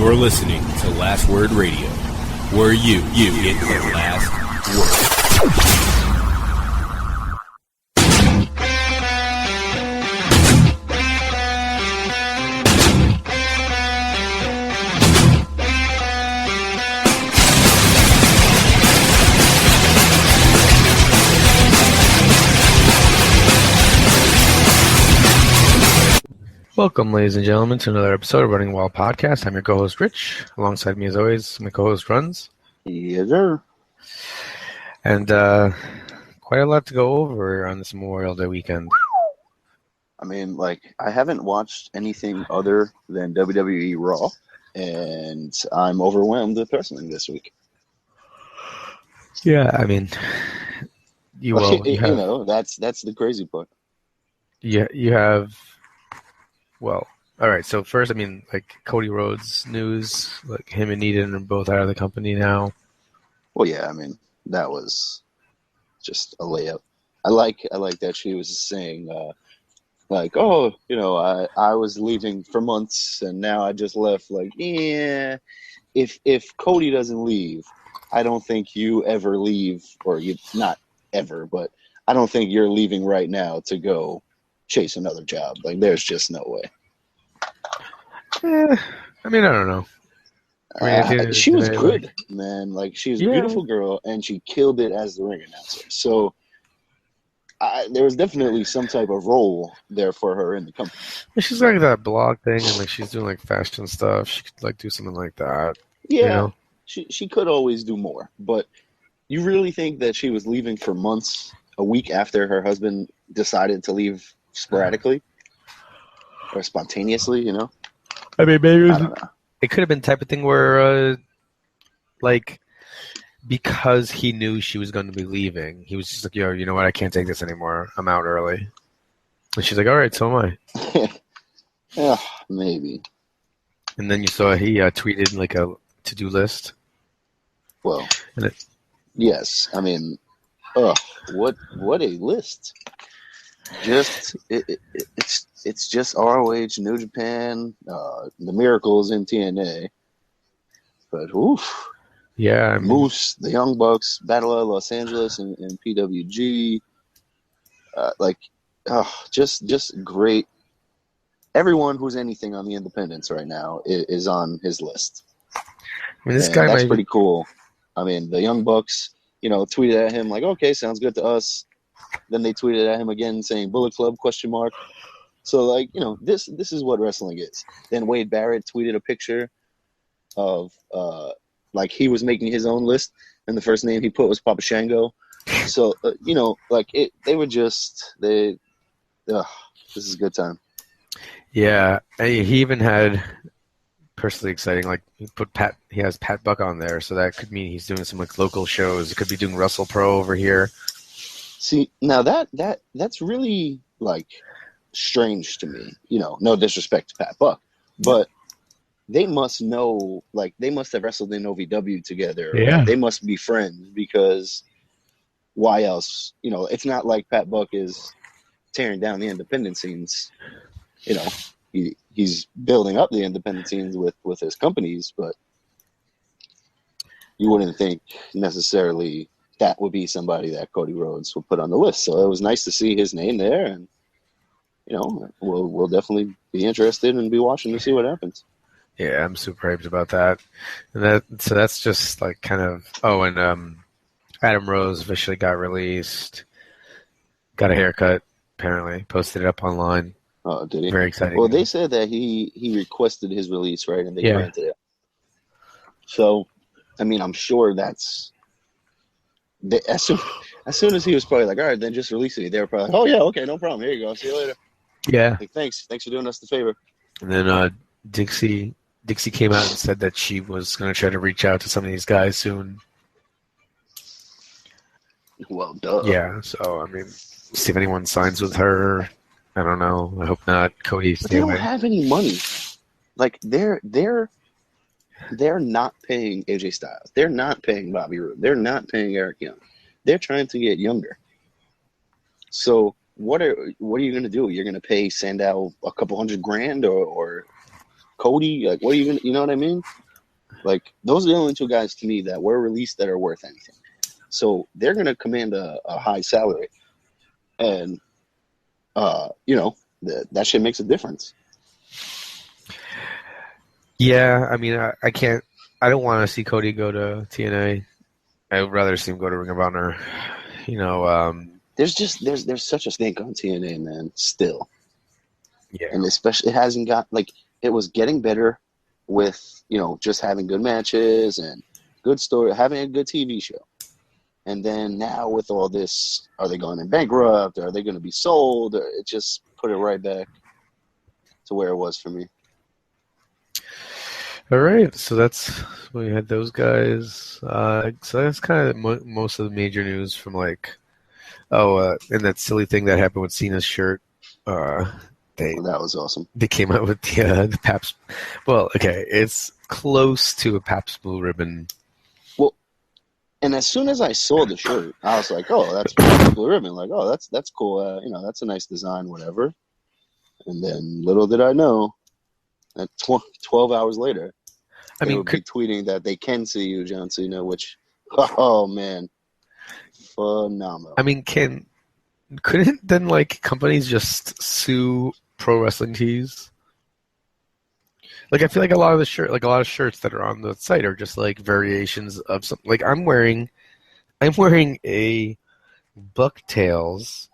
You're listening to Last Word Radio, where you get your last word. Welcome, ladies and gentlemen, to another episode of Running Wild Podcast. I'm your co-host, Rich. Alongside me, as always, my co-host, Runz. Yes, sir. And quite a lot to go over on this Memorial Day weekend. I mean, I haven't watched anything other than WWE Raw, and I'm overwhelmed with wrestling this week. Yeah, I mean, you know, that's the crazy part. Yeah, you have. Well, all right. So first, I mean, Cody Rhodes news, him and Eden are both out of the company now. Well, yeah, I mean, that was just a layup. I like that she was saying, oh, you know, I was leaving for months and now I just left. Yeah, if Cody doesn't leave, I don't think you ever leave, or you not ever, but I don't think you're leaving right now to go chase another job. There's just no way. I mean, I don't know. She was good, man. She was a beautiful girl, and she killed it as the ring announcer. So there was definitely some type of role there for her in the company. She's that blog thing, and she's doing fashion stuff. She could do something like that. Yeah, you know? She could always do more. But you really think that she was leaving for months, a week after her husband decided to leave sporadically or spontaneously? You know. I mean, maybe I don't know. It could have been the type of thing where, because he knew she was going to be leaving, he was just like, yo, you know what? I can't take this anymore. I'm out early. And she's like, all right, so am I. Yeah, maybe. And then you saw he tweeted a to-do list. Well, yes. I mean, what a list. Just it's just ROH, New Japan, the Miracles in TNA, but oof, yeah, I mean, Moose, the Young Bucks, Battle of Los Angeles, and PWG, just great. Everyone who's anything on the independents right now is on his list. I mean, this guy that's pretty cool. I mean, the Young Bucks, tweeted at him okay, sounds good to us. Then they tweeted at him again saying Bullet Club ? So this is what wrestling is. Then Wade Barrett tweeted a picture of he was making his own list, and the first name he put was Papa Shango. So they were just this is a good time. Yeah, he even had personally exciting he has Pat Buck on there, so that could mean he's doing some local shows. He could be doing Wrestle Pro over here. See, now that's really strange to me. No disrespect to Pat Buck, but they must know, they must have wrestled in OVW together. Yeah, they must be friends, because why else? It's not like Pat Buck is tearing down the independent scenes. He's building up the independent scenes with his companies, but you wouldn't think necessarily that would be somebody that Cody Rhodes would put on the list. So it was nice to see his name there, and we'll definitely be interested and be watching to see what happens. Yeah, I'm super hyped about that. And that's just kind of. Oh, and Adam Rose officially got released. Got a haircut. Apparently, posted it up online. Oh, did he? Very exciting. Well, they said that he requested his release, right, and they granted it. So, I mean, I'm sure that's. As soon as he was probably all right, then just release it. They were probably oh yeah, okay, no problem. Here you go. See you later. Yeah. Thanks for doing us the favor. And then Dixie came out and said that she was going to try to reach out to some of these guys soon. Well, duh. Yeah. So I mean, see if anyone signs with her. I don't know. I hope not. Cody. But they don't have any money. They're not paying AJ Styles. They're not paying Bobby Roode. They're not paying Eric Young. They're trying to get younger. So what are you going to do? You're going to pay Sandow a couple $100,000 or Cody, like, what are you gonna, you know what I mean? Like, those are the only two guys to me that were released that are worth anything. So they're gonna command a high salary, and that shit makes a difference. Yeah, I mean, I can't. I don't want to see Cody go to TNA. I would rather see him go to Ring of Honor. There's such a stink on TNA, man. Still, Yeah, and especially it hasn't got like it was getting better with just having good matches and good story, having a good TV show, and then now with all this, are they going bankrupt? Are they going to be sold? It just put it right back to where it was for me. All right, so we had those guys. So that's kind of most of the major news from and that silly thing that happened with Cena's shirt. That was awesome. They came out with the Pabst. Well, okay, it's close to a Pabst Blue Ribbon. Well, and as soon as I saw the shirt, I was like, "Oh, that's Pabst Blue Ribbon." Like, "Oh, that's cool. That's a nice design, whatever." And then little did I know that 12 hours later, they would be tweeting that they can see you, John Cena, which, oh man, phenomenal. I mean, couldn't then companies just sue pro wrestling tees? I feel like a lot of shirts that are on the site are just variations of something. I'm wearing a Bucktails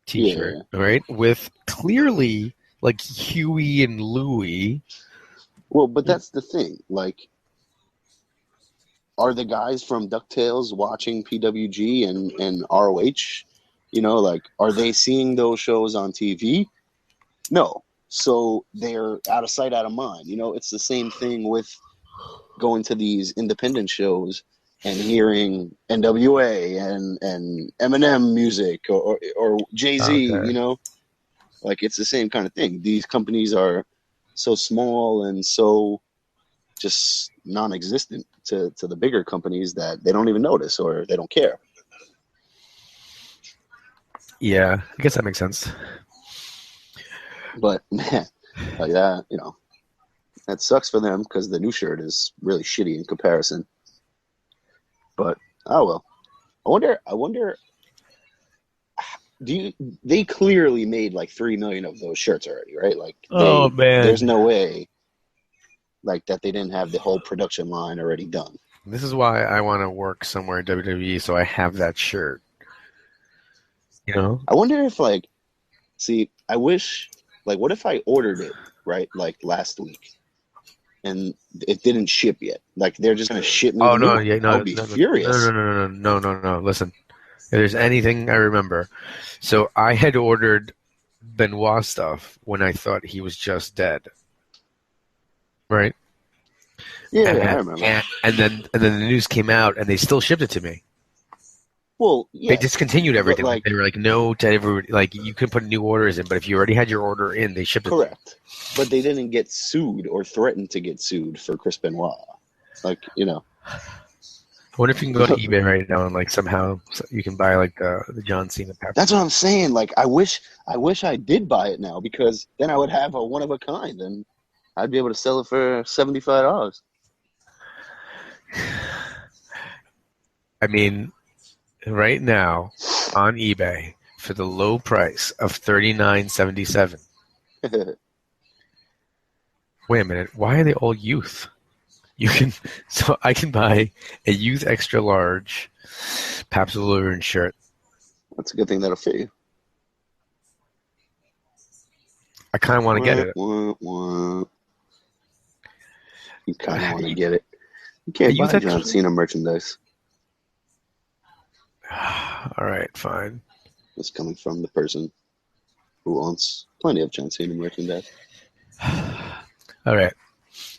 t-shirt, right, with clearly Huey and Louie. Well, but that's the thing. Are the guys from DuckTales watching PWG and ROH? Are they seeing those shows on TV? No. So they're out of sight, out of mind. It's the same thing with going to these independent shows and hearing NWA and Eminem music or Jay-Z, Okay. It's the same kind of thing. These companies are so small and so just non-existent to the bigger companies that they don't even notice or they don't care. Yeah, I guess that makes sense. But man, that, that sucks for them because the new shirt is really shitty in comparison. But oh well. I wonder. They clearly made 3 million of those shirts already, right? Oh man, there's no way that they didn't have the whole production line already done. This is why I want to work somewhere in WWE so I have that shirt. I wonder if I wish what if I ordered it right last week and it didn't ship yet? They're just gonna ship me. Oh no, yeah, no, I'll be furious. No. Listen, if there's anything I remember, so I had ordered Benoit stuff when I thought he was just dead. Right. Yeah, I remember. And then the news came out, and they still shipped it to me. Well, yeah, they discontinued everything. They were no to everybody. You couldn't put new orders in, but if you already had your order in, they shipped it. Correct, but they didn't get sued or threatened to get sued for Chris Benoit. I wonder if you can go to eBay right now and somehow you can buy the John Cena pepper. That's what I'm saying. I wish I did buy it now because then I would have a one of a kind and I'd be able to sell it for $75. I mean, right now on eBay for the low price of $39.77. Wait a minute, why are they all youth? I can buy a youth extra large Pabst Blue Ribbon shirt. That's a good thing that'll fit you. I kind of want to get it. You kind of want to get it. You can't buy John Cena merchandise. All right, fine. It's coming from the person who owns plenty of John Cena merchandise. All right,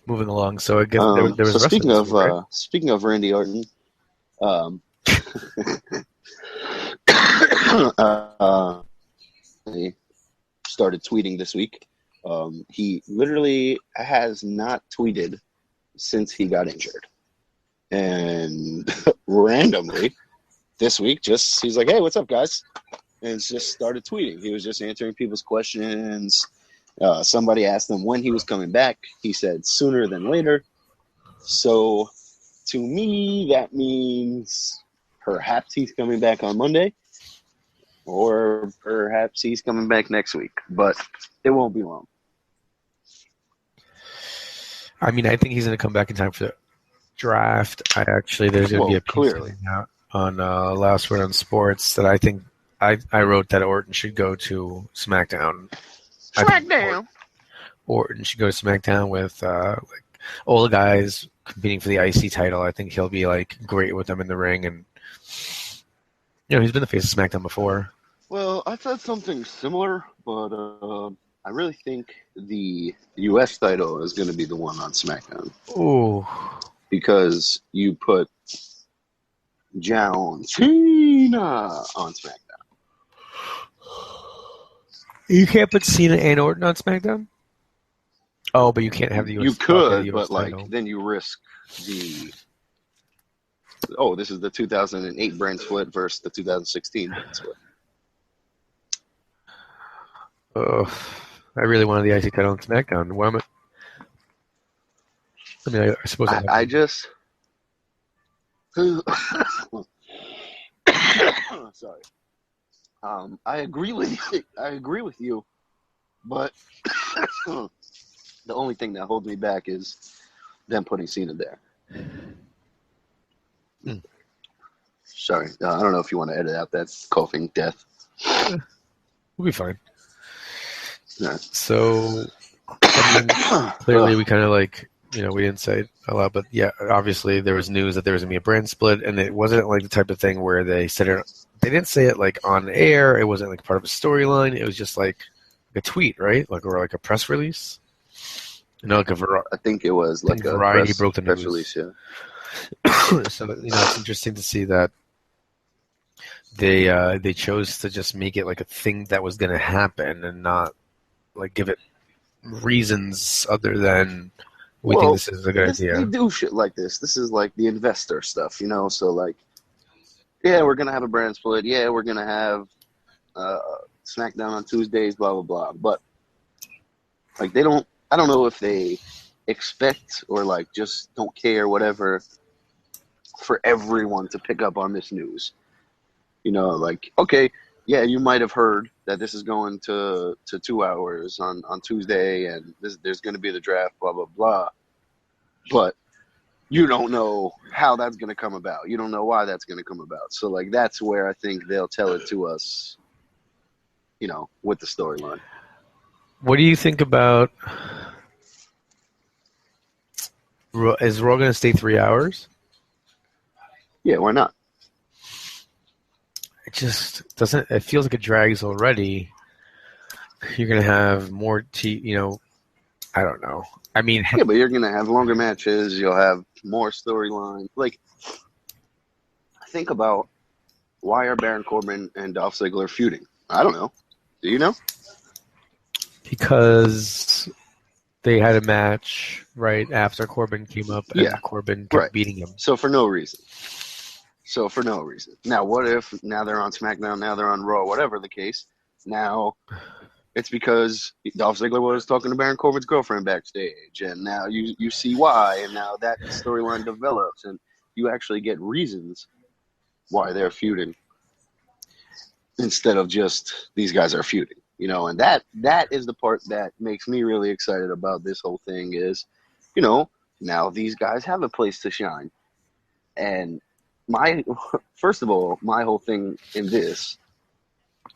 moving along. So I guess there was. So speaking of Randy Orton, he started tweeting this week. He literally has not tweeted since he got injured, and randomly this week, he's like, "Hey, what's up, guys?" And just started tweeting. He was just answering people's questions Somebody asked him when he was coming back. He said sooner than later. So to me, that means perhaps he's coming back on Monday, or perhaps he's coming back next week. But it won't be long. I mean, I think he's going to come back in time for the draft. There's going to be a piece clearly out on Last Word on Sports that I think I wrote that Orton should go to SmackDown. Orton should go to SmackDown with like all the guys competing for the IC title. I think he'll be like great with them in the ring, and he's been the face of SmackDown before. Well, I said something similar, but I really think the U.S. title is going to be the one on SmackDown. Ooh. Because you put John Cena on SmackDown. You can't put Cena and Orton on SmackDown? Oh, but you can't have the US You could, US but title. then you risk the... Oh, this is the 2008 brand split versus the 2016 brand split. I really wanted the IC title on SmackDown. Why am I suppose I just... Sorry. I agree with you, but the only thing that holds me back is them putting Cena there. Sorry, I don't know if you want to edit out that coughing death. We'll be fine. Yeah. So, clearly we kind of we didn't say a lot, but yeah, obviously there was news that there was going to be a brand split, and it wasn't like the type of thing where they said it. They didn't say it like on air. It wasn't like part of a storyline. It was just like a tweet, right? Or like a press release. I think it was like a Variety broke the press news. release. Yeah. So it's interesting to see that they chose to just make it like a thing that was going to happen and not like give it reasons other than we think this is a good idea. They do shit like this. This is like the investor stuff, So like, yeah, we're gonna have a brand split. Yeah, we're gonna have SmackDown on Tuesdays. Blah blah blah. But like they don't. I don't know if they expect or like just don't care, whatever, for everyone to pick up on this news. Like, okay, yeah, you might have heard that this is going to 2 hours on Tuesday, and there's going to be the draft, blah, blah, blah. But you don't know how that's going to come about. You don't know why that's going to come about. So, like, that's where I think they'll tell it to us, with the storyline. What do you think about... Is Raw going to stay 3 hours? Yeah, why not? It just doesn't. It feels like it drags already. You're gonna have more. I don't know. I mean, yeah, but you're gonna have longer matches. You'll have more storyline. Like, think about why are Baron Corbin and Dolph Ziggler feuding? I don't know. Do you know? Because they had a match right after Corbin came up, and Corbin kept beating him. So for no reason. Now, what if now they're on SmackDown, now they're on Raw, whatever the case. Now it's because Dolph Ziggler was talking to Baron Corbin's girlfriend backstage, and now you see why, and now that storyline develops, and you actually get reasons why they're feuding instead of just these guys are feuding, and that is the part that makes me really excited about this whole thing is, now these guys have a place to shine. And first of all, my whole thing in this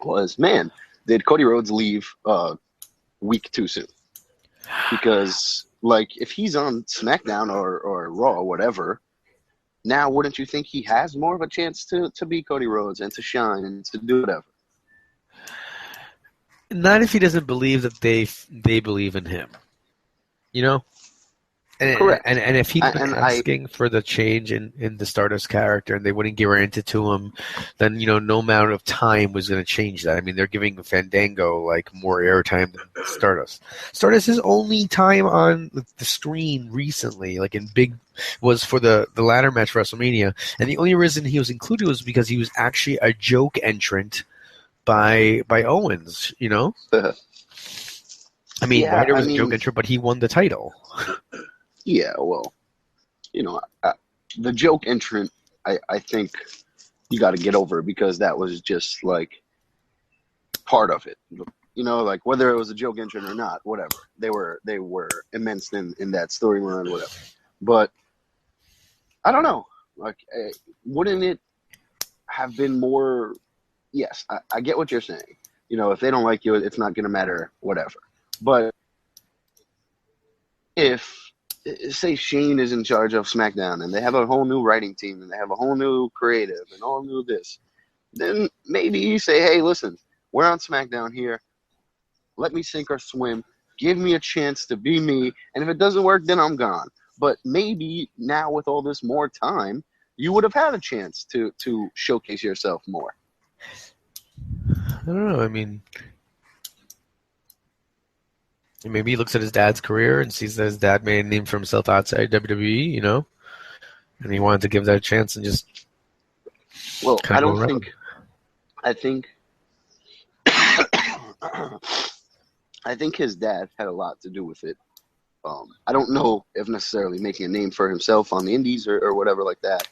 was, man, did Cody Rhodes leave week too soon? Because, like, if he's on SmackDown or Raw or whatever, now wouldn't you think he has more of a chance to be Cody Rhodes and to shine and to do whatever? Not if he doesn't believe that they believe in him. And, correct. And if he's been asking for the change in the Stardust character and they wouldn't guarantee it to him, then, no amount of time was going to change that. I mean, they're giving Fandango, like, more airtime than Stardust. Stardust's only time on the screen recently, like, was for the ladder match for WrestleMania. And the only reason he was included was because he was actually a joke entrant by Owens, I mean, Yeah, Ryder I was a joke mean, intro, but he won the title. yeah. Well, the joke entrant, I think you got to get over it because that was just like part of it. Like whether it was a joke entrant or not, whatever. They were immense in that storyline, whatever. But I don't know. Like, wouldn't it have been more? Yes, I get what you're saying. If they don't like you, it's not going to matter, whatever. But if, say, Shane is in charge of SmackDown and they have a whole new writing team and they have a whole new creative and all new this, then maybe you say, hey, listen, we're on SmackDown here. Let me sink or swim. Give me a chance to be me. And if it doesn't work, then I'm gone. But maybe now with all this more time, you would have had a chance to showcase yourself more. I don't know. I mean, maybe he looks at his dad's career and sees that his dad made a name for himself outside WWE, and he wanted to give that a chance and just Well, kind I of go don't around. think. I think his dad had a lot to do with it. I don't know if necessarily making a name for himself on the indies or whatever like that,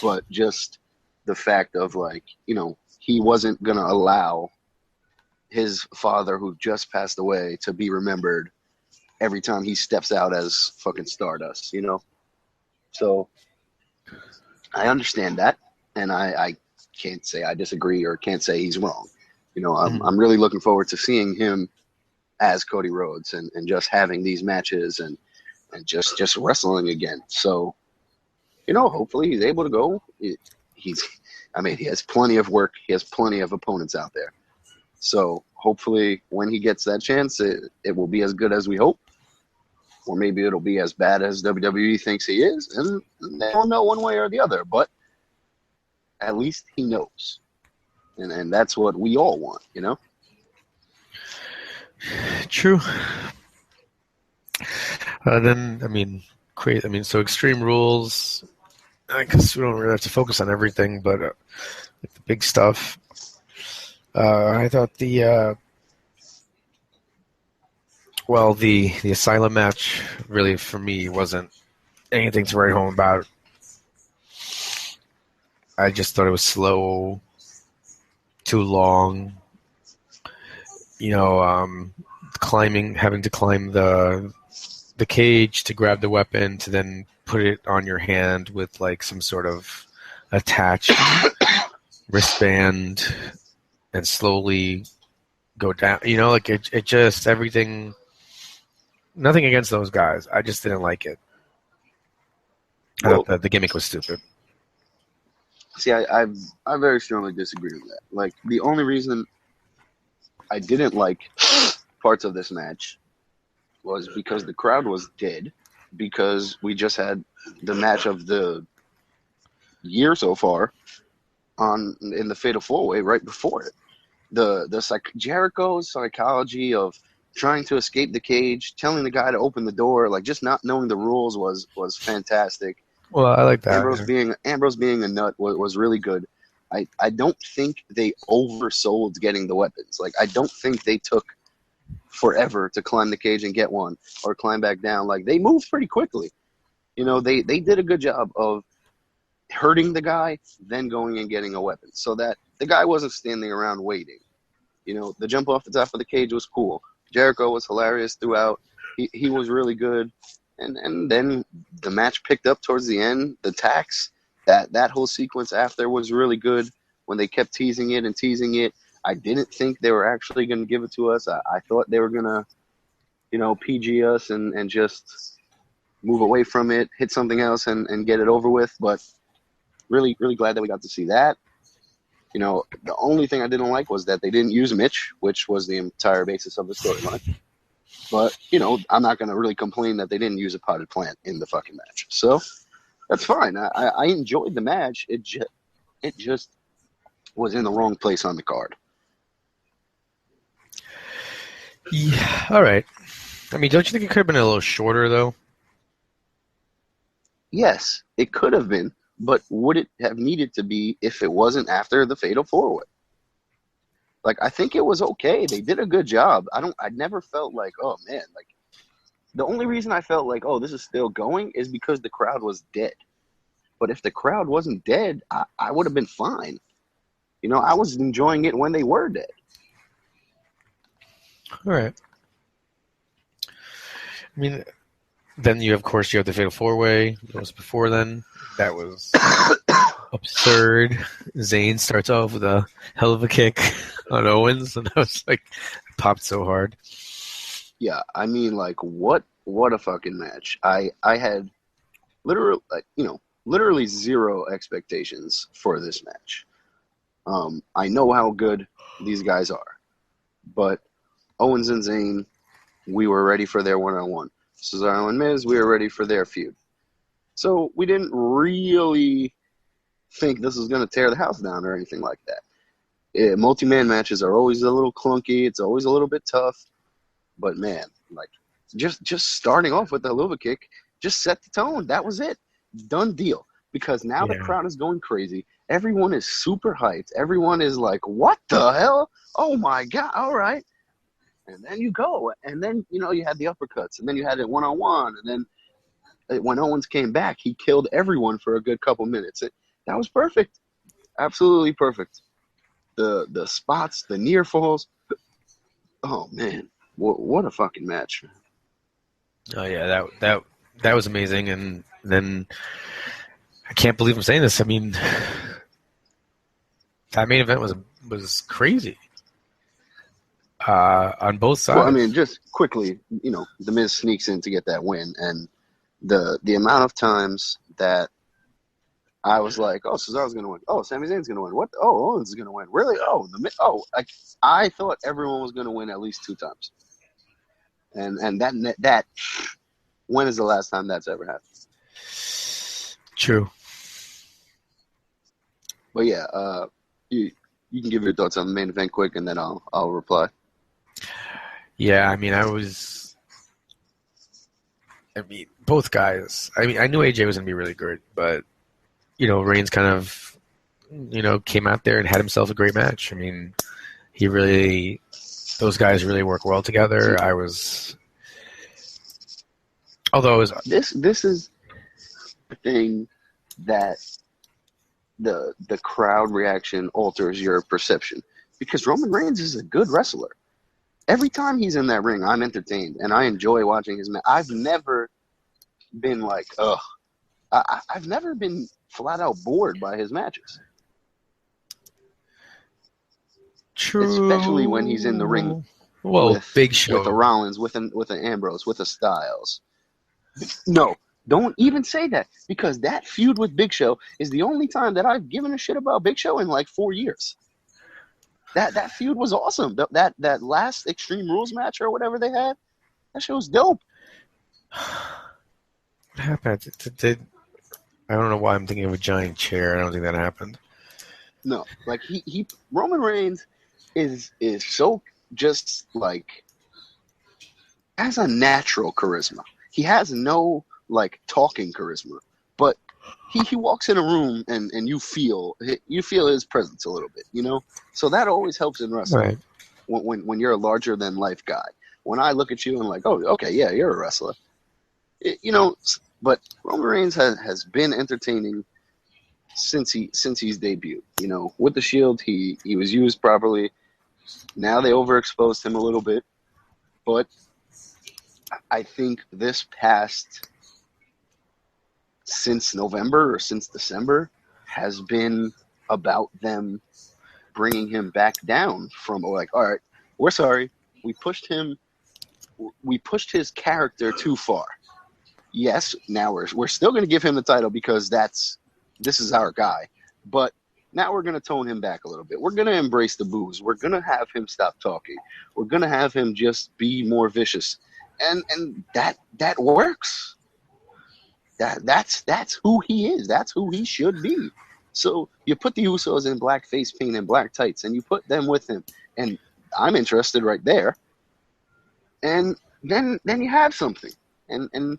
but just the fact of he wasn't going to allow his father who just passed away to be remembered every time he steps out as fucking Stardust, So I understand that, and I can't say I disagree or can't say he's wrong. I'm really looking forward to seeing him as Cody Rhodes and just having these matches and just wrestling again. So, hopefully he's able to go. He has plenty of work. He has plenty of opponents out there. So hopefully when he gets that chance, it will be as good as we hope. Or maybe it'll be as bad as WWE thinks he is. And they don't know one way or the other. But at least he knows. And that's what we all want, True. So Extreme Rules, I guess we don't really have to focus on everything, but the big stuff. I thought the Asylum match really, for me, wasn't anything to write home about. I just thought it was slow, too long. Having to climb the cage to grab the weapon to then put it on your hand with like some sort of attached wristband and slowly go down. It just everything. Nothing against those guys. I just didn't like it. I thought that the gimmick was stupid. See, I very strongly disagree with that. Like, the only reason I didn't like parts of this match was because the crowd was dead, because we just had the match of the year so far in the Fatal 4-Way right before it. Jericho's psychology of trying to escape the cage, telling the guy to open the door, like just not knowing the rules was fantastic. Well, I like that. Ambrose being a nut was really good. I don't think they oversold getting the weapons. Like, I don't think they took forever to climb the cage and get one or climb back down. Like, they moved pretty quickly. They did a good job of hurting the guy, then going and getting a weapon so that the guy wasn't standing around waiting. The jump off the top of the cage was cool. Jericho was hilarious throughout. He was really good. And then the match picked up towards the end. The tax, that whole sequence after was really good when they kept teasing it. I didn't think they were actually going to give it to us. I thought they were going to, PG us and just move away from it, hit something else and get it over with. But really, really glad that we got to see that. The only thing I didn't like was that they didn't use Mitch, which was the entire basis of the storyline. But, I'm not going to really complain that they didn't use a potted plant in the fucking match. So that's fine. I enjoyed the match. It just was in the wrong place on the card. Yeah, all right. I mean, don't you think it could have been a little shorter, though? Yes, it could have been. But would it have needed to be if it wasn't after the Fatal 4-Way? Like, I think it was okay. They did a good job. I never felt like, oh man, like the only reason I felt like, oh, this is still going is because the crowd was dead. But if the crowd wasn't dead, I would have been fine. You know, I was enjoying it when they were dead. All right. I mean, then you have the Fatal 4-Way. That was before then. That was absurd. Zayn starts off with a hell of a kick on Owens, and I was like, popped so hard. Yeah, I mean, like, what a fucking match. I had literally zero expectations for this match. I know how good these guys are, but Owens and Zayn, we were ready for their one-on-one. Cesaro and Miz, we were ready for their feud. So we didn't really think this was going to tear the house down or anything like that. Multi-man matches are always a little clunky. It's always a little bit tough. But, man, like, just starting off with the Luva kick just set the tone. That was it. Done deal. Because now the crowd is going crazy. Everyone is super hyped. Everyone is like, what the hell? Oh, my God. All right. And then you go. And then, you know, you had the uppercuts. And then you had it one-on-one. And then when Owens came back, he killed everyone for a good couple minutes. That was perfect. Absolutely perfect. The spots, the near falls. Oh, man. What a fucking match. Oh, yeah. That was amazing. And then I can't believe I'm saying this. I mean, that main event was crazy. On both sides. Well, I mean, just quickly, you know, The Miz sneaks in to get that win, and the amount of times that I was like, oh, Cesaro's going to win. Oh, Sami Zayn's going to win. What? Oh, Owens is going to win. Really? Oh, I thought everyone was going to win at least 2 times. And that when is the last time that's ever happened? True. But yeah, you can give your thoughts on the main event quick, and then I'll reply. Yeah, I mean, both guys. I mean, I knew AJ was going to be really good, but, you know, Reigns kind of, you know, came out there and had himself a great match. I mean, those guys really work well together. This is the thing that the crowd reaction alters your perception, because Roman Reigns is a good wrestler. Every time he's in that ring, I'm entertained, and I enjoy watching his match. I've never been like, ugh. I've never been flat out bored by his matches. True. Especially when he's in the ring with Big Show, with a Rollins, with an Ambrose, with a Styles. No, don't even say that, because that feud with Big Show is the only time that I've given a shit about Big Show in like 4 years. That feud was awesome. That last Extreme Rules match or whatever they had, that shit was dope. What happened? I don't know why I'm thinking of a giant chair. I don't think that happened. No, like Roman Reigns is so just like has a natural charisma. He has no like talking charisma, but he walks in a room and you feel his presence a little bit, you know. So that always helps in wrestling. Right. When you're a larger than life guy. When I look at you and like, oh, okay, yeah, you're a wrestler. You know, but Roman Reigns has been entertaining since he's debuted. You know, with the Shield, he was used properly. Now they overexposed him a little bit, but I think this past since November or since December has been about them bringing him back down from like, all right, we're sorry, we pushed his character too far. Yes, now we're still going to give him the title because this is our guy, but now we're going to tone him back a little bit. We're going to embrace the booze. We're going to have him stop talking. We're going to have him just be more vicious. And that works. That's who he is. That's who he should be. So you put the Usos in black face paint and black tights, and you put them with him, and I'm interested right there. And then you have something. And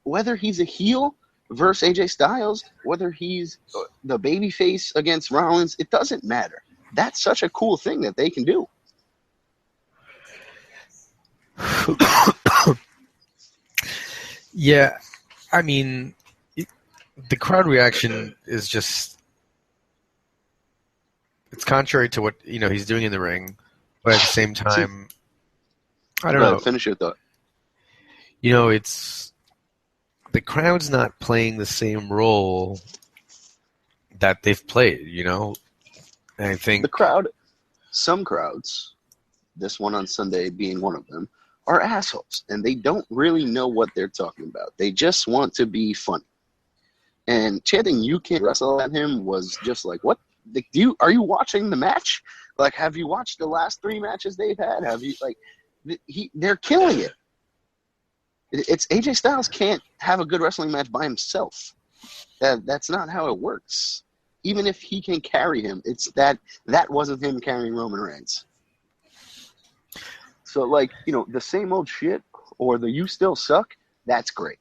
whether he's a heel versus AJ Styles, whether he's the baby face against Rollins, it doesn't matter. that's such a cool thing that they can do. Yeah, I mean, the crowd reaction is just, it's contrary to what, he's doing in the ring, but at the same time, I don't know. Finish your thought. It's, the crowd's not playing the same role that they've played, and I think The crowd, some crowds, this one on Sunday being one of them, are assholes, and they don't really know what they're talking about. They just want to be funny. And chanting "You can't wrestle" at him was just like, what? Like, are you watching the match? Like, have you watched the last 3 matches they've had? Have you, like, they're killing it. It's AJ Styles can't have a good wrestling match by himself. That's not how it works. Even if he can carry him, it's that wasn't him carrying Roman Reigns. So, like, the same old shit or the "you still suck," that's great.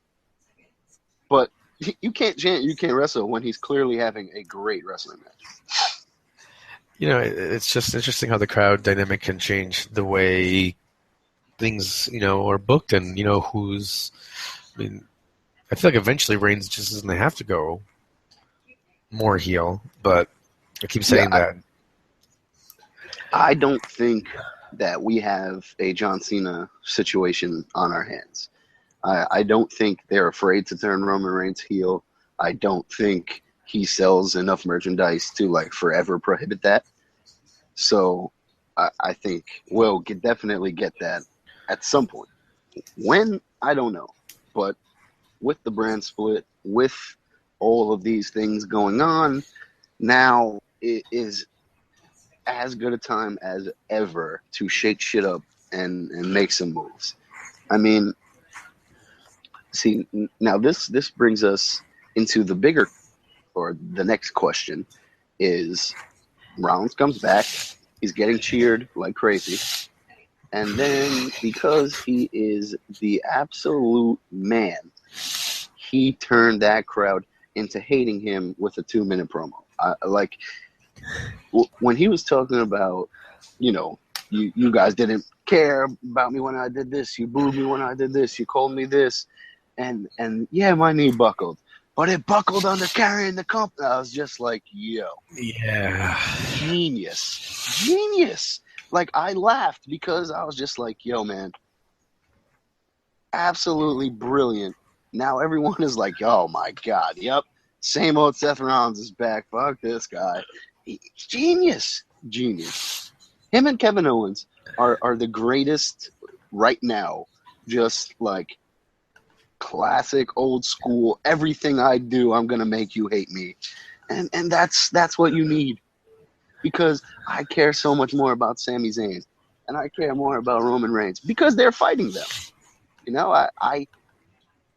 But you can't chant "you can't wrestle" when he's clearly having a great wrestling match. It's just interesting how the crowd dynamic can change the way things, are booked, and who's. I mean, I feel like eventually Reigns just doesn't have to go more heel, but I keep saying that. I don't think that we have a John Cena situation on our hands. I don't think they're afraid to turn Roman Reigns heel. I don't think he sells enough merchandise to, like, forever prohibit that. So I think we'll definitely get that at some point. When, I don't know. But with the brand split, with all of these things going on, now it is as good a time as ever to shake shit up and make some moves. I mean, see, now this brings us into the bigger, or the next question is, Rollins comes back, he's getting cheered like crazy, and then because he is the absolute man, he turned that crowd into hating him with a 2-minute promo. When he was talking about, you guys didn't care about me when I did this, you booed me when I did this, you called me this, and yeah, my knee buckled, but it buckled under carrying the company. I was just like, yo. Yeah. Genius. Like, I laughed because I was just like, yo, man, absolutely brilliant. Now everyone is like, oh my God, yep, same old Seth Rollins is back. Fuck this guy. Genius. Him and Kevin Owens are the greatest right now. Just like classic old school. Everything I do, I'm gonna make you hate me, and that's what you need. Because I care so much more about Sami Zayn, and I care more about Roman Reigns because they're fighting them.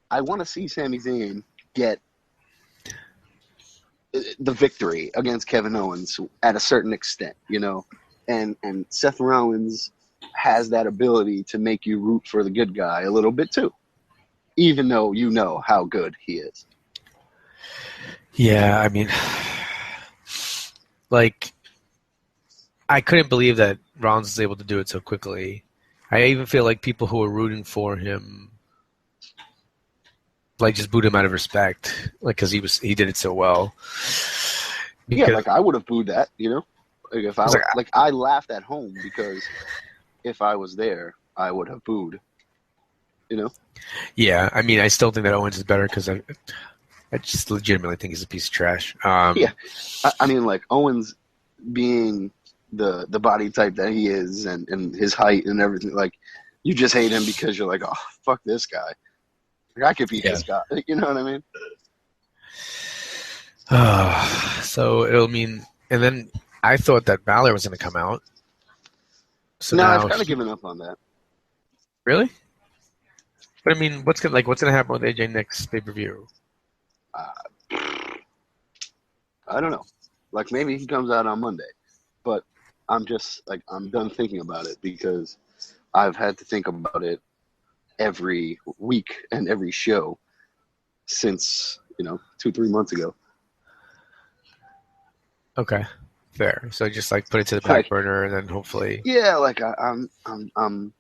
I want to see Sami Zayn get the victory against Kevin Owens at a certain extent, and Seth Rollins has that ability to make you root for the good guy a little bit too, even though you know how good he is. Yeah, I mean, like, I couldn't believe that Rollins was able to do it so quickly. I even feel like people who were rooting for him, like, just booed him out of respect, like, because he did it so well. Yeah, like, I would have booed that, Like, if I laughed at home because if I was there, I would have booed. Yeah, I mean, I still think that Owens is better because I just legitimately think he's a piece of trash. Yeah, I mean, like, Owens being the body type that he is and his height and everything, like, you just hate him because you're like, oh, fuck this guy. Like, I could beat this guy. You know what I mean? So it'll mean, and then I thought that Balor was going to come out. So no, now I've kind of given up on that. Really? But I mean, what's gonna happen with AJ next pay-per-view? I don't know. Like, maybe he comes out on Monday, but I'm just like, I'm done thinking about it because I've had to think about it every week and every show since 2-3 months ago. Okay, Fair. So just like put it to the back Like, burner, and then hopefully. yeah, like I'm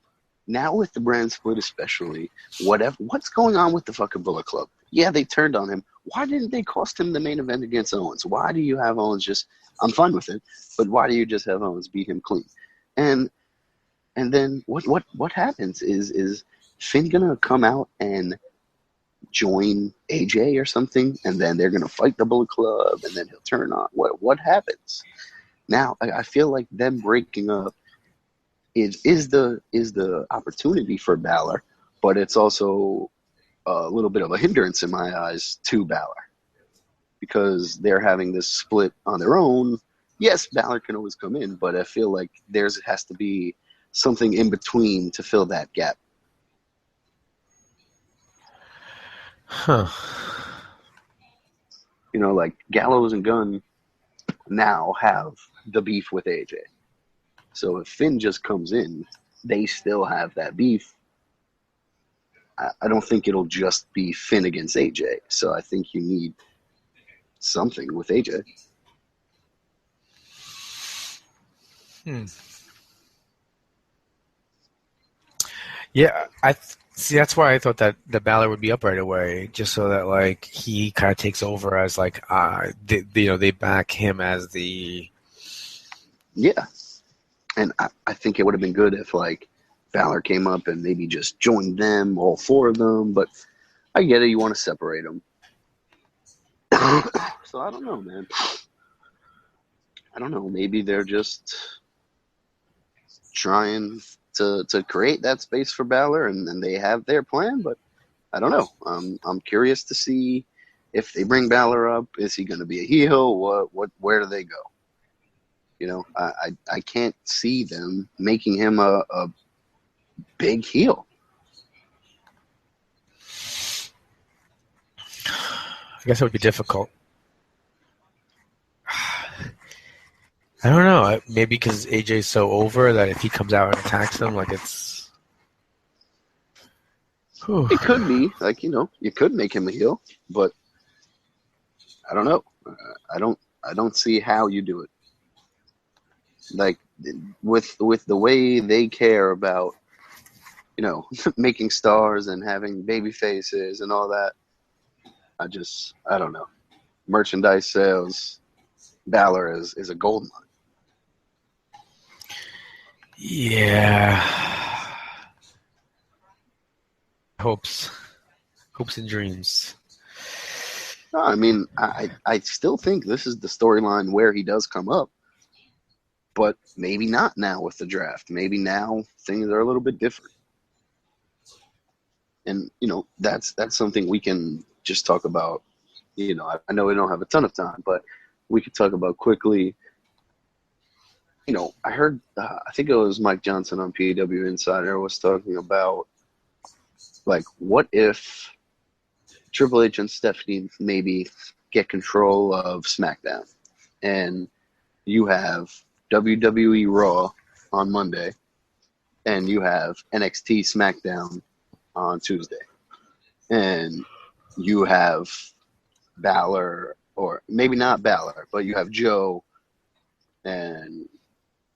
now with the brand split, especially. What's going on with the fucking Bullet Club? Yeah, they turned on him. Why didn't they cost him the main event against Owens? Why do you have Owens just? I'm fine with it, but why do you just have Owens beat him clean? And then what happens is Finn gonna come out and join AJ or something, and then they're gonna fight the Bullet Club, and then he'll turn on. What happens? Now I feel like them breaking up is the opportunity for Balor, but it's also a little bit of a hindrance in my eyes to Balor because they're having this split on their own. Yes, Balor can always come in, but I feel like theirs has to be something in between to fill that gap. Huh. You know, like Gallows and Gunn now have the beef with AJ. So if Finn just comes in, they still have that beef. I don't think it'll just be Finn against AJ. So I think you need something with AJ. Yeah, see. That's why I thought that the Balor would be up right away, just so that like he kind of takes over as like they back him as the. Yeah. And I think it would have been good if, like, Balor came up and maybe just joined them, all four of them. But I get it. You want to separate them. So I don't know, man. I don't know. Maybe they're just trying to create that space for Balor, and they have their plan. But I don't know. I'm curious to see if they bring Balor up. Is he going to be a heel? Where do they go? You know, I can't see them making him a big heel. I guess it would be difficult. I don't know. Maybe because AJ's so over that if he comes out and attacks them, like it's. Whew. It could be like, you know, you could make him a heel, but I don't know. I don't see how you do it. Like with the way they care about, you know, making stars and having baby faces and all that. I don't know. Merchandise sales, Balor is a gold mine. Yeah. Hopes and dreams. No, I mean, I still think this is the storyline where he does come up, but maybe not now with the draft. Maybe now things are a little bit different. And, you know, that's something we can just talk about. You know, I know we don't have a ton of time, but we could talk about quickly. You know, I heard, I think it was Mike Johnson on PW Insider was talking about, like, what if Triple H and Stephanie maybe get control of SmackDown, and you have WWE Raw on Monday, and you have NXT SmackDown on Tuesday, and you have Balor, or maybe not Balor, but you have Joe and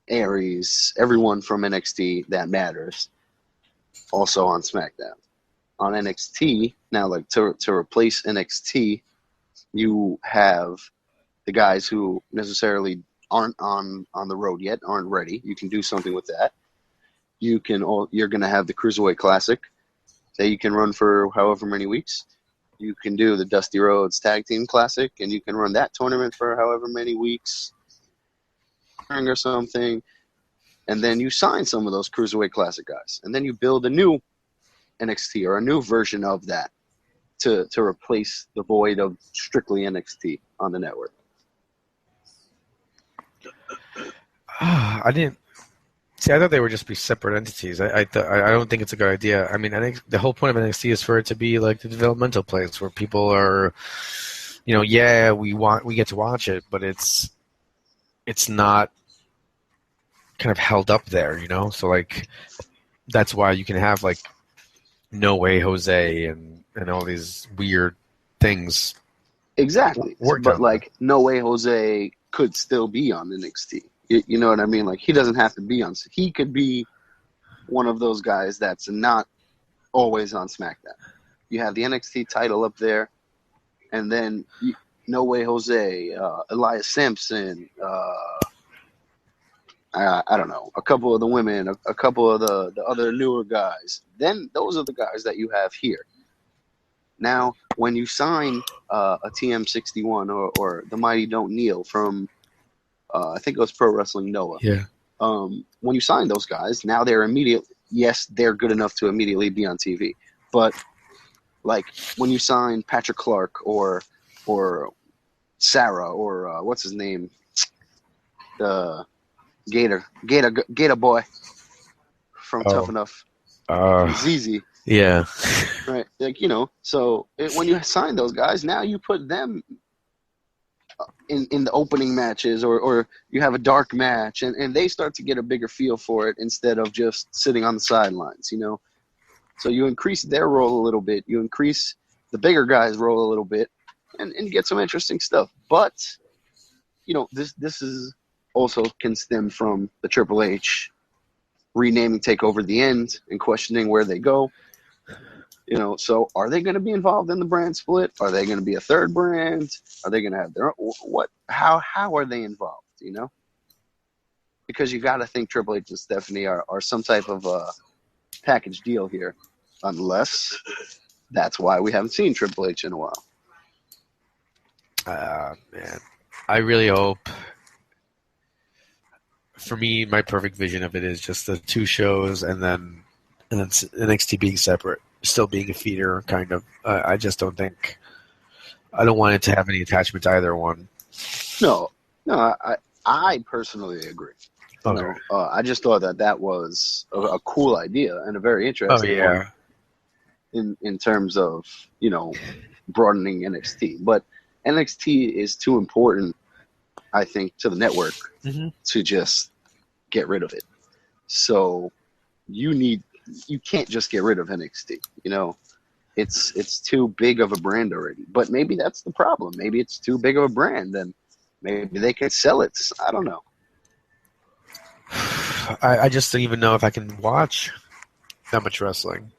Aries, everyone from NXT that matters, also on SmackDown. On NXT, now, like, to replace NXT, you have the guys who necessarily aren't on the road yet, aren't ready. You can do something with that. You're going to have the Cruiserweight Classic that you can run for however many weeks. You can do the Dusty Rhodes Tag Team Classic, and you can run that tournament for however many weeks or something. And then you sign some of those Cruiserweight Classic guys. And then you build a new NXT or a new version of that to replace the void of strictly NXT on the network. I didn't see. I thought they would just be separate entities. I don't think it's a good idea. I mean, the whole point of NXT is for it to be like the developmental place where people are, you know, yeah, we get to watch it, but it's not kind of held up there, you know. So like, that's why you can have like No Way Jose and all these weird things. Exactly. But like No Way Jose could still be on NXT. You know what I mean? Like, he doesn't have to be on. He could be one of those guys that's not always on SmackDown. You have the NXT title up there, and then No Way Jose, Elias Sampson, I don't know, a couple of the women, a couple of the other newer guys. Then those are the guys that you have here. Now, when you sign a TM61 or the Mighty Don't Kneel from, I think it was Pro Wrestling Noah. Yeah. When you sign those guys, now they're they're good enough to immediately be on TV. But like when you sign Patrick Clark or Sarah or what's his name, the Gator boy from Tough Enough, ZZ. Yeah. Right, like, you know, so when you sign those guys, now you put them in the opening matches, or you have a dark match, and they start to get a bigger feel for it instead of just sitting on the sidelines, you know. So you increase their role a little bit, you increase the bigger guys' role a little bit, and get some interesting stuff. But, you know, this is also can stem from the Triple H renaming TakeOver the End and questioning where they go. You know, so are they going to be involved in the brand split? Are they going to be a third brand? Are they going to have their own? What? How are they involved? You know, because you got to think Triple H and Stephanie are some type of package deal here, unless that's why we haven't seen Triple H in a while. Man, I really hope. For me, my perfect vision of it is just the two shows, and then NXT being separate, still being a feeder, kind of. I just don't think. I don't want it to have any attachment to either one. No, I personally agree. Okay. You know, I just thought that was a cool idea and a very interesting one in terms of, you know, broadening NXT. But NXT is too important, I think, to the network to just get rid of it. So you can't just get rid of NXT. You know, it's too big of a brand already. But maybe that's the problem. Maybe it's too big of a brand, and maybe they could sell it. I don't know. I just don't even know if I can watch that much wrestling.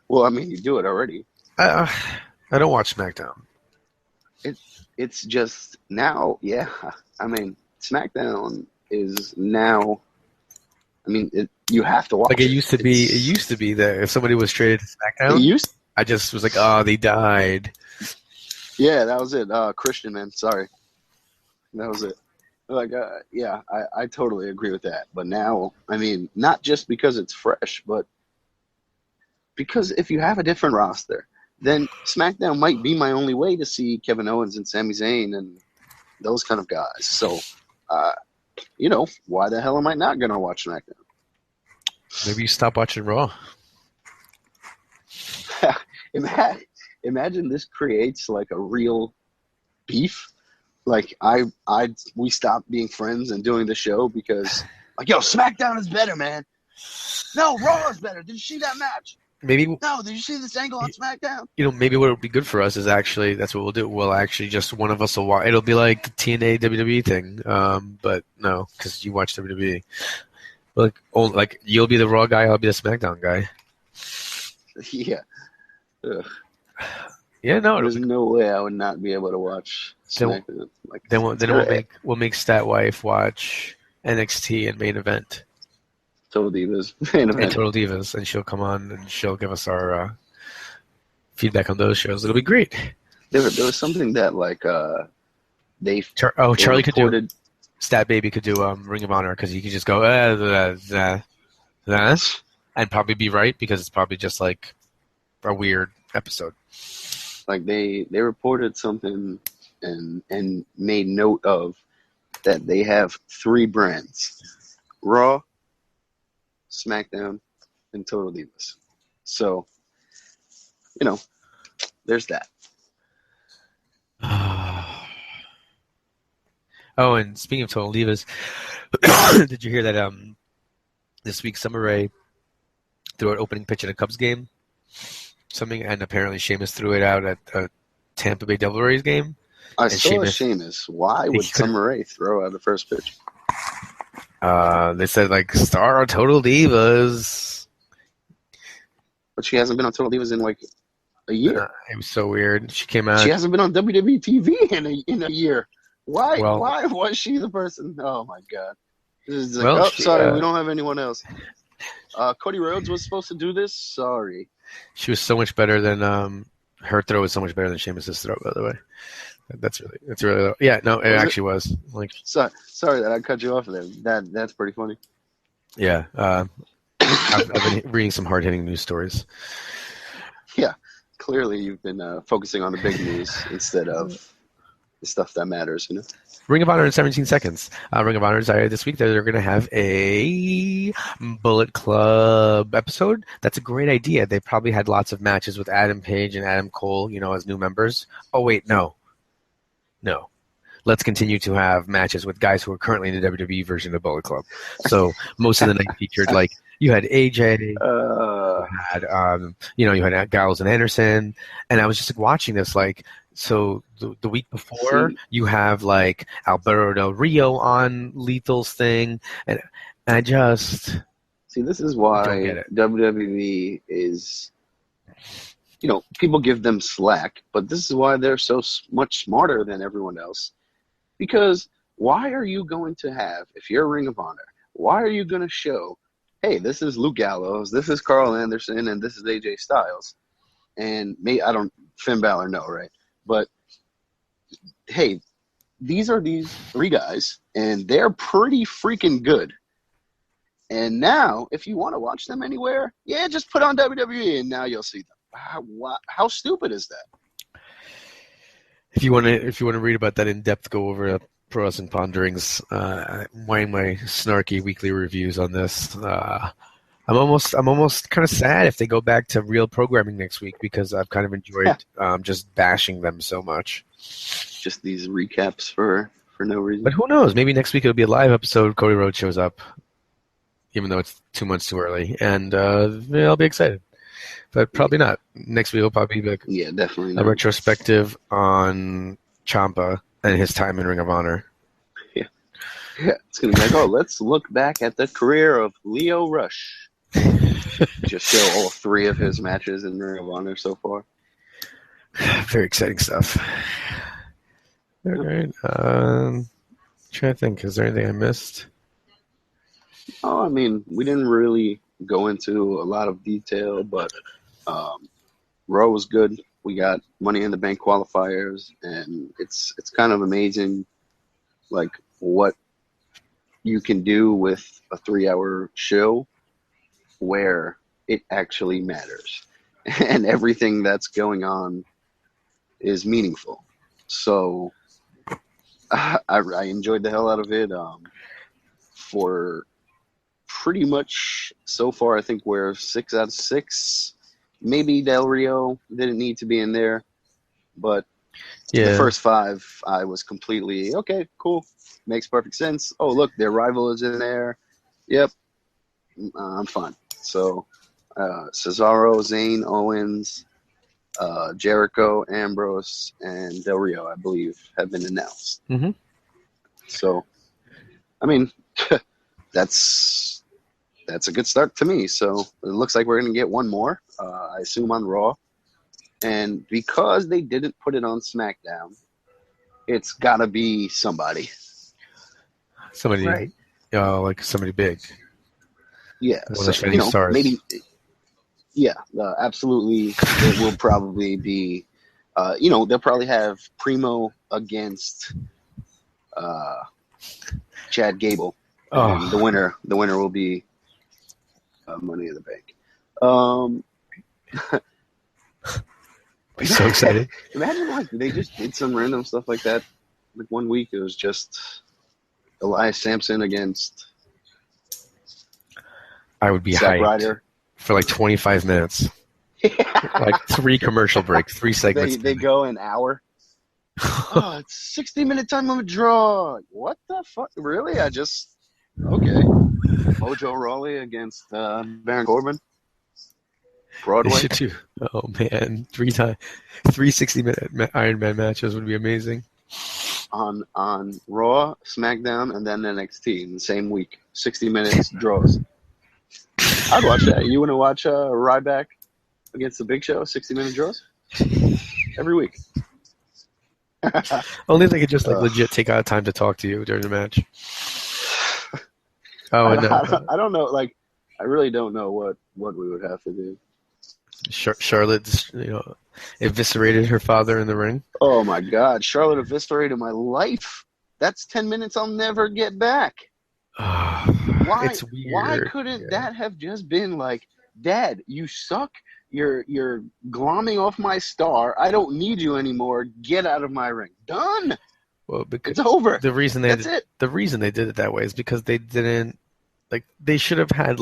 Well, I mean, you do it already. I don't watch SmackDown. It's just now, yeah. I mean, SmackDown is now. I mean, you have to watch. Like it used to be. It used to be that if somebody was traded to SmackDown, I just was like, oh, they died. Yeah, that was it. Christian, man, sorry, that was it. Like, yeah, I totally agree with that. But now, I mean, not just because it's fresh, but because if you have a different roster, then SmackDown might be my only way to see Kevin Owens and Sami Zayn and those kind of guys. So, you know, why the hell am I not going to watch SmackDown? Maybe you stop watching Raw. Imagine this creates like a real beef. Like we stopped being friends and doing the show because, like, yo, SmackDown is better, man. No, Raw is better. Did you see that match? Maybe. No, did you see this angle on SmackDown? You know, maybe what would be good for us is actually that's what we'll do. We'll actually just one of us will watch. It'll be like the TNA WWE thing, but no, because you watch WWE. Like you'll be the Raw guy, I'll be the SmackDown guy. Yeah. Ugh. Yeah, no. There's no way I would not be able to watch SmackDown. Then we'll make Stat Wife watch NXT and Main Event. Total Divas. Main Event. And Total Divas, and she'll come on and she'll give us our feedback on those shows. It'll be great. There was something that like Charlie could do. Stat Baby could do Ring of Honor because he could just go and probably be right because it's probably just like a weird episode. Like they reported something and made note of that they have 3 brands: Raw, SmackDown, and Total Divas. So, you know, there's that. Oh, and speaking of Total Divas, did you hear that this week Summer Rae threw an opening pitch at a Cubs game? And apparently Sheamus threw it out at a Tampa Bay Devil Rays game. I And saw Sheamus- Sheamus. Why He would could've- Summer Rae throw out the first pitch? They said like star of Total Divas. But she hasn't been on Total Divas in like a year. It was so weird. She came out. She hasn't been on WWE TV in a year. Why? Well- Why was she the person? Oh my god! This is like, Well, sorry, we don't have anyone else. Cody Rhodes was supposed to do this. Sorry. She was so much better than her throw was so much better than Sheamus's throw. By the way, that's really yeah. No, it actually was like Sorry that I cut you off there. That's pretty funny. yeah. I've been reading some hard hitting news stories. Yeah, clearly you've been focusing on the big news instead of the stuff that matters. You know. Ring of Honor in 17 seconds. Ring of Honor decided this week that they're going to have a Bullet Club episode. That's a great idea. They probably had lots of matches with Adam Page and Adam Cole, as new members. Oh, wait, no. Let's continue to have matches with guys who are currently in the WWE version of Bullet Club. So most of the night featured, like, you had AJ, you had Gallows and Anderson, and I was just like, watching this, like, so the week before, you have like Alberto Del Rio on Lethal's thing, and I just this is don't why get it. WWE is, people give them slack, but this is why they're so much smarter than everyone else. Because why are you going to have, if you're Ring of Honor, why are you going to show, hey, this is Luke Gallows, this is Carl Anderson, and this is AJ Styles, and Finn Balor, no, right? But hey, these are these three guys, and they're pretty freaking good. And now, if you want to watch them anywhere, just put on WWE, and now you'll see them. How stupid is that? if you want to read about that in depth, go over Pro Wrestling Ponderings. My snarky weekly reviews on this. I'm almost kind of sad if they go back to real programming next week, because I've kind of enjoyed just bashing them so much. Just these recaps for no reason. But who knows? Maybe next week it'll be a live episode. Cody Rhodes shows up, even though it's 2 months too early, and I'll be excited. But probably not. Next week will probably be definitely a not. retrospective on Ciampa and his time in Ring of Honor. Yeah, it's gonna be like, let's look back at the career of Leo Rush. Just show all three of his matches in Ring of Honor so far. Very exciting stuff. All right. Trying to think. Is there anything I missed? Oh, I mean, we didn't really go into a lot of detail, but Raw was good. We got Money in the Bank qualifiers, and it's kind of amazing, like, what you can do with a 3-hour show where it actually matters, and everything that's going on is meaningful. So I enjoyed the hell out of it. For pretty much so far, I think we're 6 out of 6. Maybe Del Rio didn't need to be in there, but the first 5, I was completely okay, cool, makes perfect sense. Oh, look, their rival is in there. Yep, I'm fine. So Cesaro, Zayn, Owens, Jericho, Ambrose, and Del Rio, I believe, have been announced. Mm-hmm. So, I mean, that's a good start to me. So it looks like we're going to get one more, I assume on Raw. And because they didn't put it on SmackDown, it's got to be somebody. Somebody, right? Like somebody big. Yeah, One of the shining stars. Maybe. Yeah, absolutely. It will probably be, they'll probably have Primo against Chad Gable. And the winner will be Money in the Bank. I'm so excited. Imagine, like, they just did some random stuff like that. Like, one week it was just Elias Sampson against I would be Zack hyped Ryder for like 25 minutes. Like 3 commercial breaks, 3 segments. They go an hour. It's 60-minute time limit draw. What the fuck? Really? Okay. Mojo Rawley against Baron Corbin. Broadway. They should do. Oh man, 3 60-minute Iron Man matches would be amazing. on Raw, SmackDown, and then NXT in the same week. 60 minutes draws. I'd watch that. You want to watch Ryback against the Big Show, 60-minute draws? Every week. Only if they could just legit take out time to talk to you during the match. Oh, I don't know. Like, I really don't know what we would have to do. Charlotte, eviscerated her father in the ring. Oh my God, Charlotte eviscerated my life. That's 10 minutes I'll never get back. Why? It's weird. Why couldn't that have just been like, Dad, you suck. You're glomming off my star. I don't need you anymore. Get out of my ring. Done. Well, because it's over. The reason they did it that way is because they didn't they should have had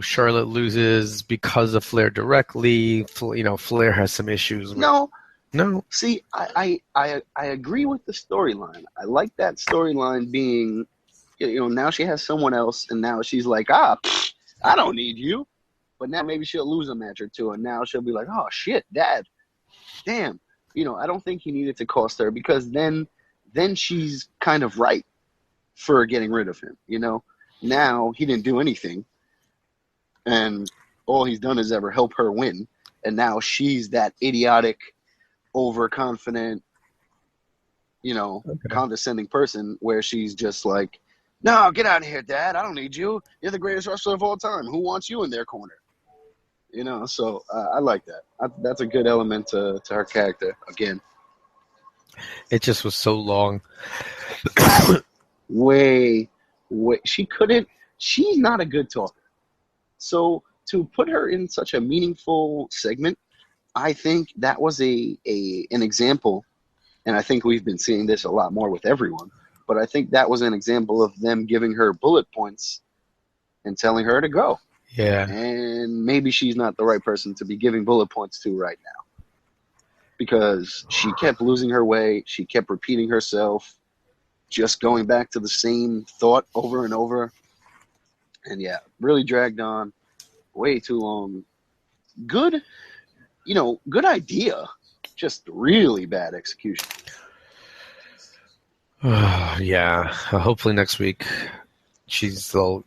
Charlotte loses because of Flair directly. Flair has some issues. No. See, I agree with the storyline. I like that storyline being, now she has someone else, and now she's like, I don't need you. But now maybe she'll lose a match or two, and now she'll be like, oh shit, Dad, damn. I don't think he needed to cost her, because then she's kind of right for getting rid of him. Now he didn't do anything, and all he's done is ever help her win, and now she's that idiotic, overconfident, condescending person where she's just like, no, get out of here, Dad. I don't need you. You're the greatest wrestler of all time. Who wants you in their corner? So I like that. That's a good element to her character. Again, it just was so long. Way. She couldn't. She's not a good talker. So to put her in such a meaningful segment, I think that was an example, and I think we've been seeing this a lot more with everyone. But I think that was an example of them giving her bullet points and telling her to go. Yeah. And maybe she's not the right person to be giving bullet points to right now, because she kept losing her way. She kept repeating herself, just going back to the same thought over and over. And yeah, really dragged on way too long. Good idea, just really bad execution. Yeah. Hopefully next week they'll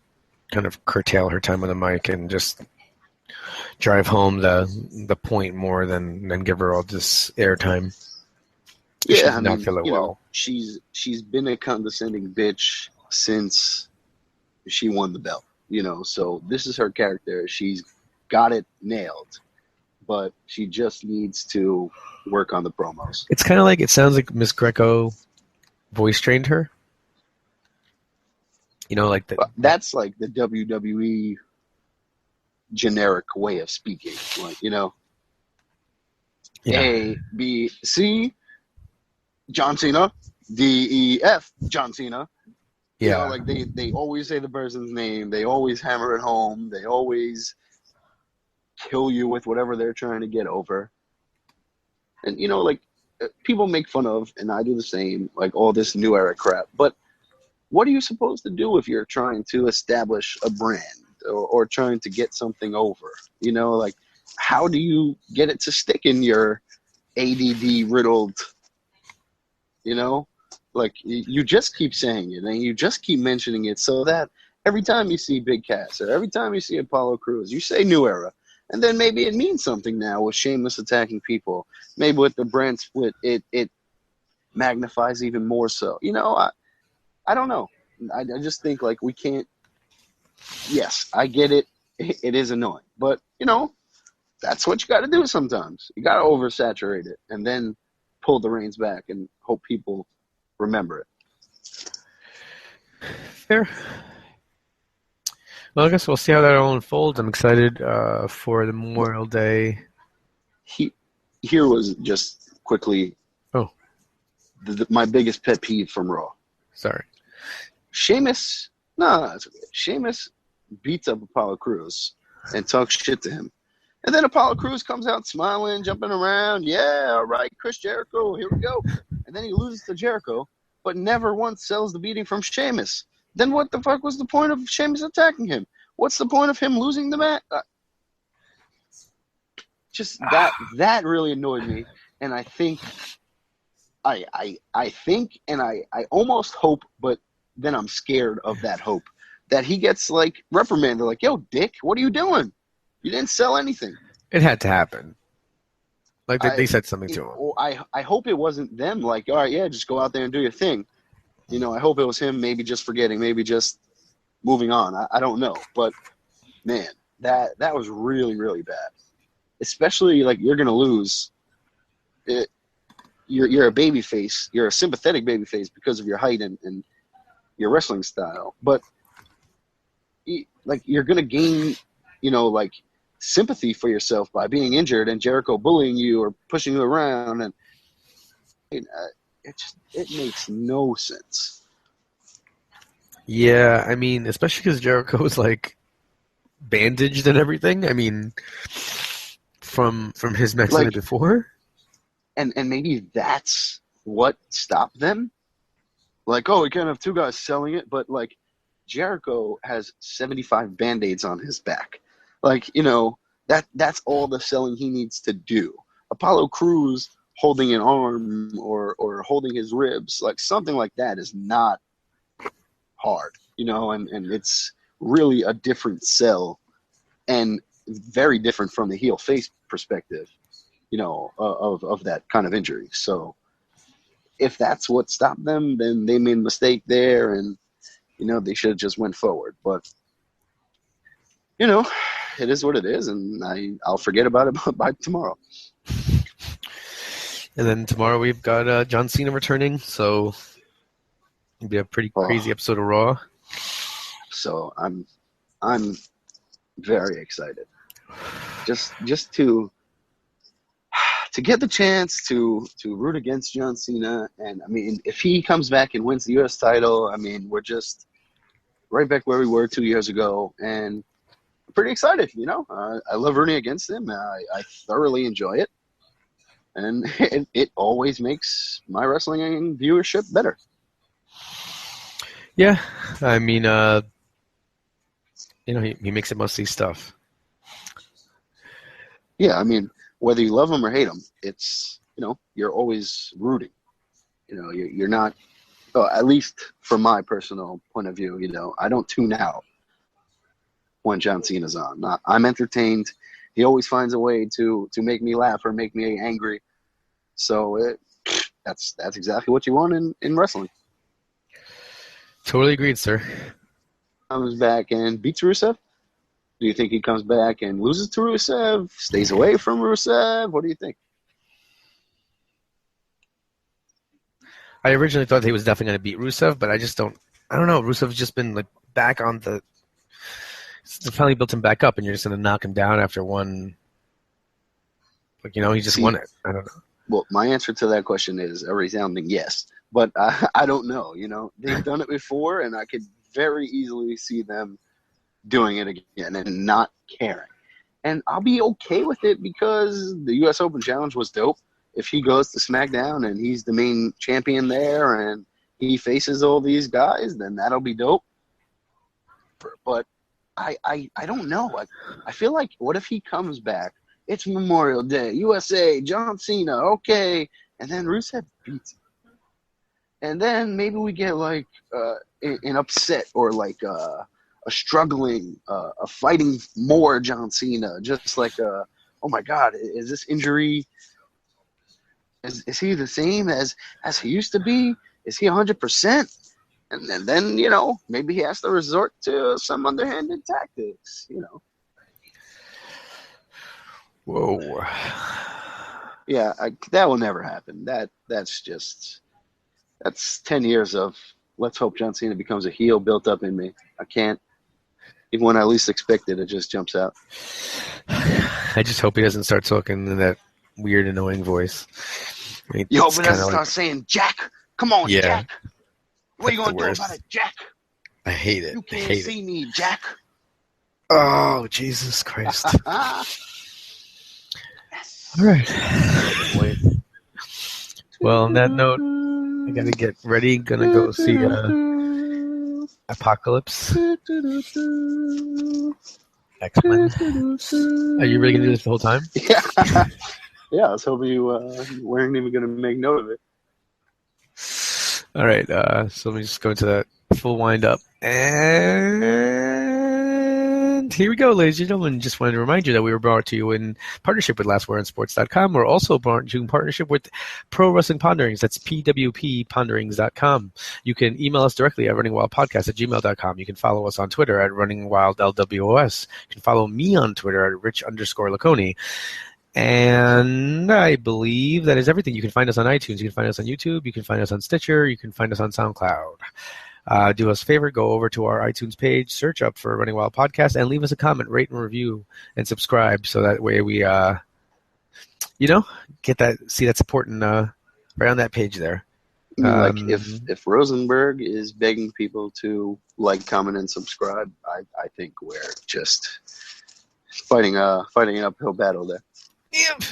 kind of curtail her time on the mic and just drive home the point more than give her all this airtime. Yeah, not feeling well. She's been a condescending bitch since she won the belt. So this is her character. She's got it nailed, but she just needs to work on the promos. It's kind of it sounds like Miss Greco voice trained her. That's like the WWE generic way of speaking. Yeah. A, B, C, John Cena, D, E, F, John Cena. Yeah. They always say the person's name. They always hammer it home. They always kill you with whatever they're trying to get over. And, people make fun of, and I do the same, all this new era crap. But what are you supposed to do if you're trying to establish a brand or trying to get something over? How do you get it to stick in your ADD riddled, you just keep saying it and you just keep mentioning it, so that every time you see Big Cass or every time you see Apollo Crews, you say New Era. And then maybe it means something now with Sheamus attacking people. Maybe with the brand split, it magnifies even more so. I don't know. I just think we can't. Yes, I get it. It is annoying, but that's what you got to do sometimes. You got to oversaturate it and then pull the reins back and hope people remember it. Fair. Well, I guess we'll see how that all unfolds. I'm excited for the Memorial Day. Here was just quickly. Oh, my biggest pet peeve from Raw. Sorry. Sheamus, no, that's okay. Sheamus beats up Apollo Crews and talks shit to him. And then Apollo Crews comes out smiling, jumping around. Yeah, all right, Chris Jericho, here we go. And then he loses to Jericho, but never once sells the beating from Sheamus. Then what the fuck was the point of Sheamus attacking him? What's the point of him losing the match? Just that really annoyed me. And I think I think, and I almost hope, but then I'm scared of that hope, that he gets like reprimanded, like, yo, Dick, what are you doing? You didn't sell anything. It had to happen. Like they said something to him. I hope it wasn't them. Like, all right, yeah, just go out there and do your thing. You know, I hope it was him. Maybe just forgetting. Maybe just moving on. I don't know. But man, that was really, really bad. Especially like you're gonna lose. You're a baby face. You're a sympathetic baby face because of your height and your wrestling style. But like you're gonna gain, you know, like sympathy for yourself by being injured and Jericho bullying you or pushing you around, and it makes no sense. Yeah, I mean, especially because Jericho was like bandaged and everything. I mean, from his match Like, before. And maybe that's what stopped them. Like, oh, we can't have two guys selling it, but like Jericho has 75 Band-Aids on his back. Like, you know, that's all the selling he needs to do. Apollo Crews holding an arm or holding his ribs, like something like that is not hard, you know, and it's really a different sell and very different from the heel face perspective, you know, of that kind of injury. So if that's what stopped them, then they made a mistake there, and you know, they should have just went forward. But you know, it is what it is, and I'll forget about it by tomorrow. And then tomorrow we've got John Cena returning, so it'll be a pretty crazy episode of Raw. So I'm very excited. Just to get the chance to root against John Cena, and I mean, if he comes back and wins the U.S. title, I mean, we're just right back where we were 2 years ago, and I'm pretty excited. You know, I love rooting against him. I thoroughly enjoy it, and it always makes my wrestling viewership better. Yeah, I mean, you know, he makes it mostly stuff. Yeah, I mean, whether you love him or hate him, it's, you know, you're always rooting. You know, you're not, well, at least from my personal point of view, you know, I don't tune out when John Cena's on. I'm entertained. He always finds a way to make me laugh or make me angry. So that's exactly what you want in wrestling. Totally agreed, sir. Comes back and beats Rusev? Do you think he comes back and loses to Rusev, stays away from Rusev? What do you think? I originally thought he was definitely going to beat Rusev, but I don't know. Rusev's just been like back on they finally built him back up, and you're just going to knock him down after one. Like, you know, he just won it. I don't know. Well, my answer to that question is a resounding yes, but I don't know. You know, they've done it before, and I could very easily see them doing it again and not caring. And I'll be okay with it because the U.S. Open Challenge was dope. If he goes to SmackDown and he's the main champion there and he faces all these guys, then that'll be dope. But I don't know. I feel like, what if he comes back? It's Memorial Day, USA, John Cena, okay. And then Rusev beats him. And then maybe we get like an upset or like a struggling, a fighting more John Cena. Just like, oh my God, is this injury, is he the same as he used to be? Is he 100%? And then, you know, maybe he has to resort to some underhanded tactics, you know. Whoa. Yeah, that will never happen. That's 10 years of let's hope John Cena becomes a heel built up in me. I can't. Even when I least expect it, it just jumps out. I just hope he doesn't start talking in that weird, annoying voice. I mean, You hope he doesn't start saying, Jack, come on, Yeah. Jack. What are you That's going the to do worst. about it, Jack? I hate it. You I can't hate see it. me, Jack. Oh, Jesus Christ. Yes. All right. Well, on that note, I got to get ready. Gonna go see Apocalypse. X-Men. Are you really gonna do this the whole time? Yeah, I was hoping you weren't even going to make note of it. All right, so let me just go into that full wind up. And here we go, ladies and gentlemen. Just wanted to remind you that we were brought to you in partnership with LastWordOnSports.com. We're also brought to you in partnership with Pro Wrestling Ponderings. That's PWPponderings.com. You can email us directly at runningwildpodcast@gmail.com. You can follow us on Twitter at runningwildlwos. You can follow me on Twitter at rich_laconi. And I believe that is everything. You can find us on iTunes. You can find us on YouTube. You can find us on Stitcher. You can find us on SoundCloud. Do us a favor. Go over to our iTunes page, search up for Running Wild Podcast, and leave us a comment, rate and review, and subscribe. So that way we, get that, see that support right on that page there. I mean, like if Rosenberg is begging people to like, comment, and subscribe, I think we're just fighting an uphill battle there.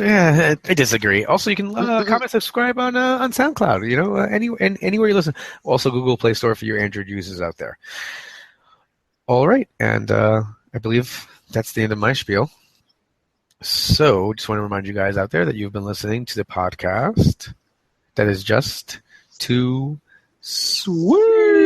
Yeah, I disagree. Also, you can comment, subscribe on SoundCloud. Anywhere you listen. Also, Google Play Store for your Android users out there. All right, and I believe that's the end of my spiel. So, just want to remind you guys out there that you've been listening to the podcast that is just too sweet.